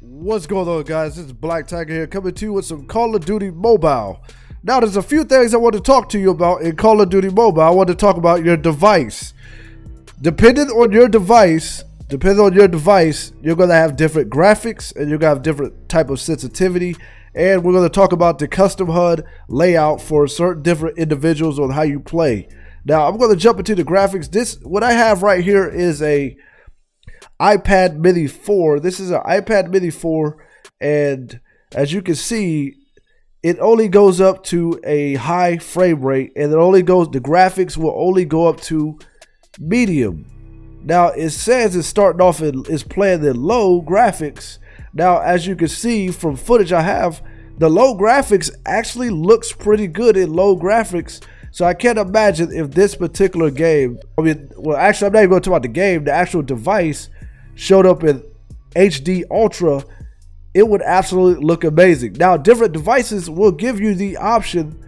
What's going on, guys? This is Black Tiger here, coming to you with some Call of Duty Mobile. Now, there's a few things I want to talk to you about in Call of Duty Mobile. I want to talk about your device. Depending on your device, you're going to have different graphics and you're going to have different type of sensitivity. And we're going to talk about the custom HUD layout for certain different individuals on how you play. Now, I'm going to jump into the graphics. What I have right here is a iPad Mini 4. This is an iPad Mini 4, and as you can see, it only goes up to a high frame rate, and the graphics will only go up to medium. Now it says it's starting off is playing in low graphics. Now, as you can see from footage I have, the low graphics actually looks pretty good in low graphics. So I can't imagine if this particular game, actually I'm not even going to talk about the game, the actual device showed up in HD Ultra, it would absolutely look amazing. Now, different devices will give you the option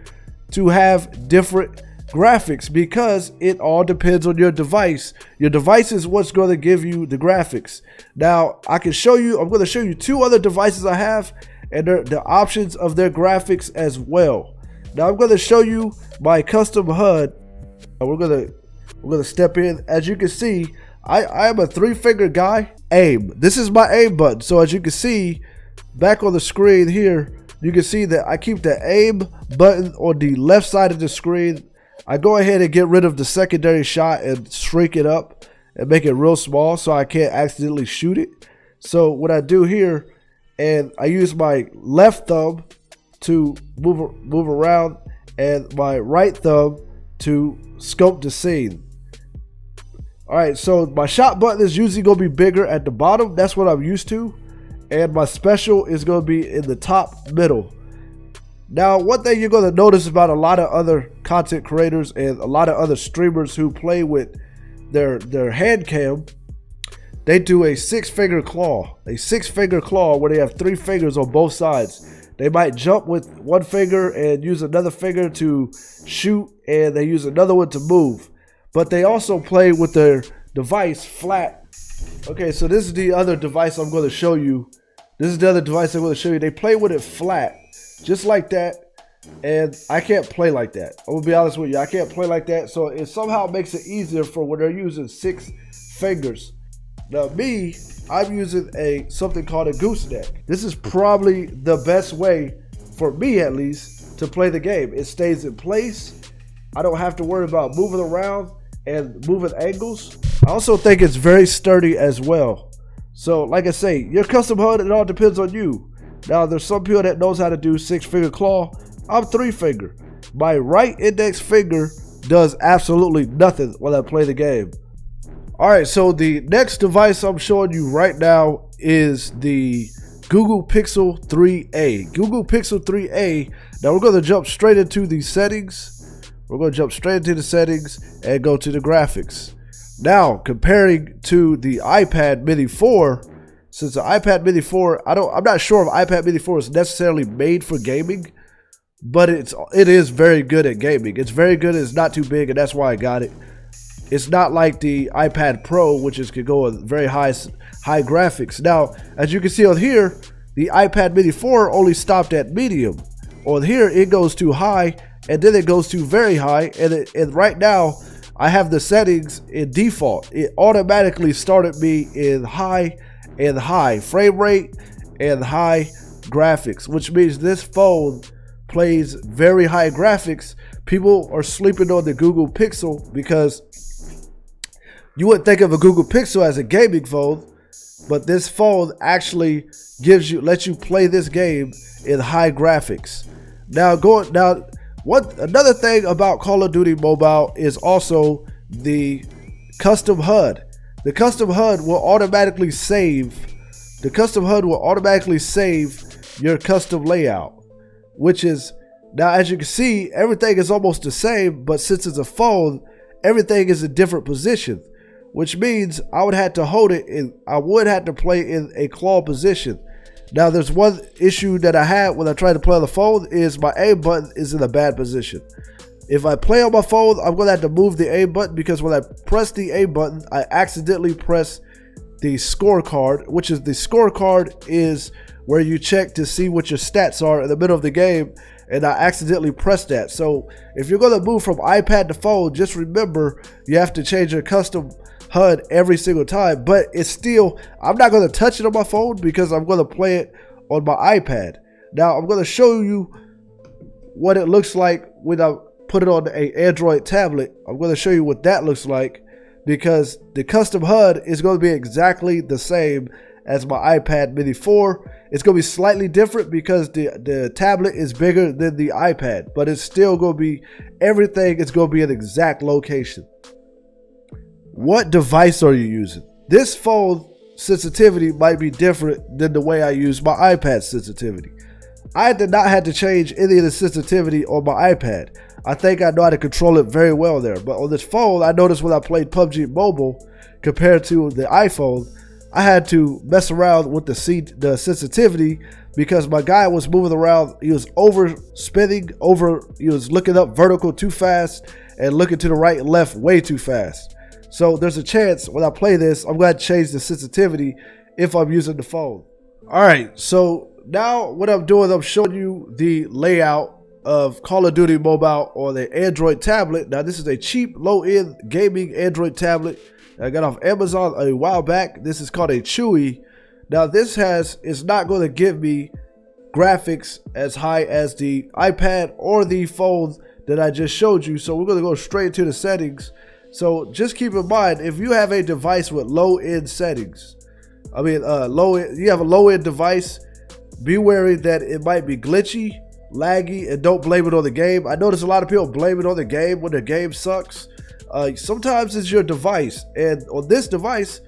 to have different graphics because it all depends on your device. Your device is what's going to give you the graphics. Now, I'm going to show you two other devices I have and the options of their graphics as well. Now, I'm going to show you my custom HUD. We're going to step in. As you can see, I am a 3-finger guy. Aim. This is my aim button. So as you can see, back on the screen here, you can see that I keep the aim button on the left side of the screen. I go ahead and get rid of the secondary shot and shrink it up and make it real small so I can't accidentally shoot it. So what I do here, and I use my left thumb to move around and my right thumb to scope the scene. Alright, so my shot button is usually going to be bigger at the bottom. That's what I'm used to. And my special is going to be in the top middle. Now, one thing you're going to notice about a lot of other content creators and a lot of other streamers who play with their hand cam, they do a 6-finger claw. A 6-finger claw where they have 3 fingers on both sides. They might jump with 1 finger and use another finger to shoot, and they use another one to move. But they also play with their device flat. Okay, so this is the other device I'm going to show you. They play with it flat, just like that. And I can't play like that. I'm going to be honest with you. I can't play like that. So it somehow makes it easier for when they're using 6 fingers. Now me, I'm using something called a gooseneck. This is probably the best way, for me at least, to play the game. It stays in place. I don't have to worry about moving around and moving angles. I also think it's very sturdy as well. So like I say, your custom HUD, it all depends on you. Now there's some people that knows how to do 6-finger claw. I'm 3-finger. My right index finger does absolutely nothing when I play the game. Alright, so the next device I'm showing you right now is the Google Pixel 3a. Google Pixel 3a. Now we're going to jump straight into the settings. We're going to jump straight into the settings and go to the graphics. Now, comparing to the iPad Mini 4, since the iPad Mini 4, I'm not sure if iPad Mini 4 is necessarily made for gaming, but it is very good at gaming. It's very good. It's not too big, and that's why I got it. It's not like the iPad Pro, which could go with very high graphics. Now, as you can see on here, the iPad Mini 4 only stopped at medium. On here, it goes to high, and then it goes to very high, and right now I have the settings in default. It automatically started me in high frame rate and high graphics, which means this phone plays very high graphics. People are sleeping on the Google Pixel because you wouldn't think of a Google Pixel as a gaming phone, but this phone actually lets you play this game in high graphics. Another thing about Call of Duty Mobile is also the custom HUD. The custom HUD will automatically save. Your custom layout, which is, now as you can see, everything is almost the same, but since it's a phone, everything is in different position, which means I would have to hold it in. I would have to play in a claw position. Now, there's one issue that I had when I tried to play on the phone is my aim button is in a bad position. If I play on my phone, I'm going to have to move the aim button because when I press the aim button, I accidentally press the scorecard, which is the scorecard is where you check to see what your stats are in the middle of the game, and I accidentally pressed that. So if you're going to move from iPad to phone, just remember you have to change your custom HUD every single time, but it's still, I'm not going to touch it on my phone because I'm going to play it on my iPad. Now I'm going to show you what it looks like when I put it on an Android tablet. I'm going to show you what that looks like, because the custom HUD is going to be exactly the same as my iPad mini 4. It's going to be slightly different because the tablet is bigger than the iPad, but it's still going to be, everything is going to be an exact location. What device are you using? This phone sensitivity might be different than the way I use my iPad sensitivity. I did not have to change any of the sensitivity on my iPad. I think I know how to control it very well there. But on this phone, I noticed when I played PUBG Mobile compared to the iPhone, I had to mess around with the sensitivity because my guy was moving around. He was spinning, he was looking up vertical too fast and looking to the right and left way too fast. So there's a chance when I play this, I'm going to change the sensitivity if I'm using the phone. All right, so now what I'm doing, I'm showing you the layout of Call of Duty Mobile on the Android tablet. Now this is a cheap, low-end gaming Android tablet I got off Amazon a while back. This is called a Chewy. Now this is not going to give me graphics as high as the iPad or the phone that I just showed you. So we're going to go straight into the settings. So just keep in mind, if you have a device with low-end settings, you have a low-end device, be wary that it might be glitchy, laggy, and don't blame it on the game. I notice a lot of people blame it on the game when the game sucks. Sometimes it's your device, and on this device,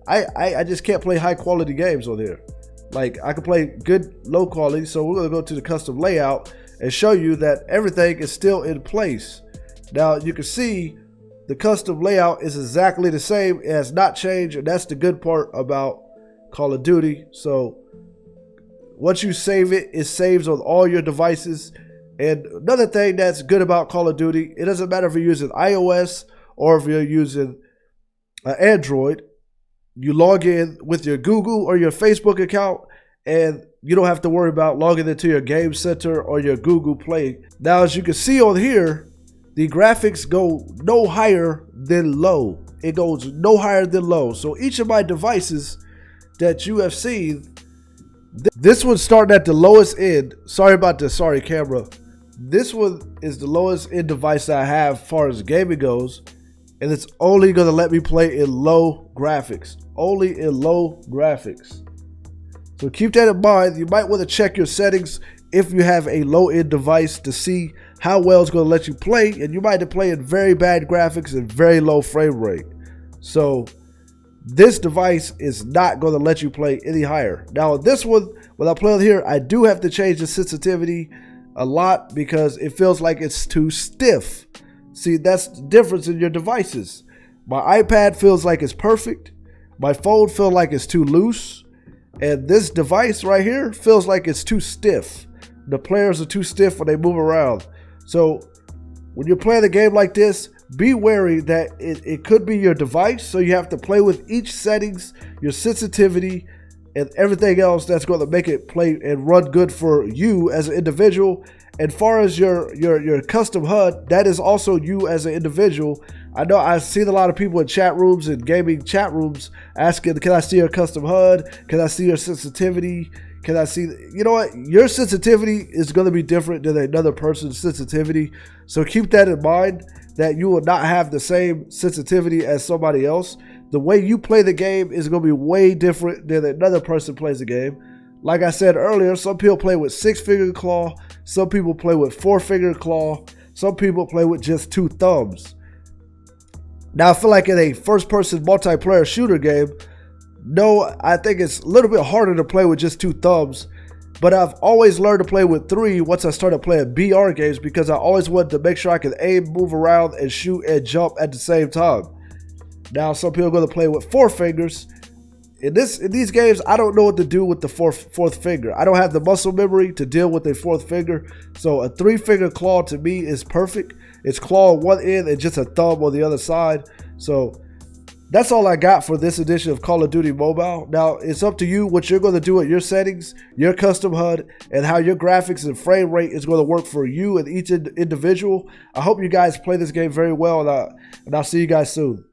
I just can't play high-quality games on here. Like, I can play good low quality, so we're going to go to the custom layout and show you that everything is still in place. Now, you can see the custom layout is exactly the same. It has not changed, and that's the good part about Call of Duty. So once you save it, it saves on all your devices. And another thing that's good about Call of Duty, it doesn't matter if you're using iOS or if you're using Android. You log in with your Google or your Facebook account, and you don't have to worry about logging into your Game Center or your Google Play. Now, as you can see on here, the graphics go no higher than low. It goes no higher than low. So each of my devices that you have seen, this one's starting at the lowest end. Sorry about this, sorry camera. This one is the lowest end device I have as far as gaming goes, and it's only going to let me play in low graphics. Only in low graphics. So keep that in mind. You might want to check your settings if you have a low end device to see how well it's going to let you play, and you might have to play in very bad graphics and very low frame rate. So this device is not going to let you play any higher. Now this one, when I play on here, I do have to change the sensitivity a lot because it feels like it's too stiff. See, that's the difference in your devices. My iPad feels like it's perfect. My phone feels like it's too loose. And this device right here feels like it's too stiff. The players are too stiff when they move around. So when you're playing a game like this, be wary that it could be your device. So you have to play with each settings, your sensitivity, and everything else that's going to make it play and run good for you as an individual. And far as your custom HUD, that is also you as an individual. I know I've seen a lot of people in chat rooms and gaming chat rooms asking, can I see your custom HUD? Can I see your sensitivity? Can I see, you know what? Your sensitivity is going to be different than another person's sensitivity. So keep that in mind, that you will not have the same sensitivity as somebody else. The way you play the game is going to be way different than another person plays the game. Like I said earlier, some people play with 6-finger claw. Some people play with 4-finger claw. Some people play with just 2 thumbs. Now, I feel like in a first-person multiplayer shooter game, no, I think it's a little bit harder to play with just 2 thumbs. But I've always learned to play with 3 once I started playing BR games, because I always wanted to make sure I could aim, move around, and shoot and jump at the same time. Now, some people are going to play with 4 fingers. In these games, I don't know what to do with the fourth finger. I don't have the muscle memory to deal with a 4th finger. So a 3-finger claw to me is perfect. It's claw on one end and just a thumb on the other side. So That's all I got for this edition of Call of Duty Mobile. Now, it's up to you what you're going to do at your settings, your custom HUD, and how your graphics and frame rate is going to work for you and each individual. I hope you guys play this game very well, and I'll see you guys soon.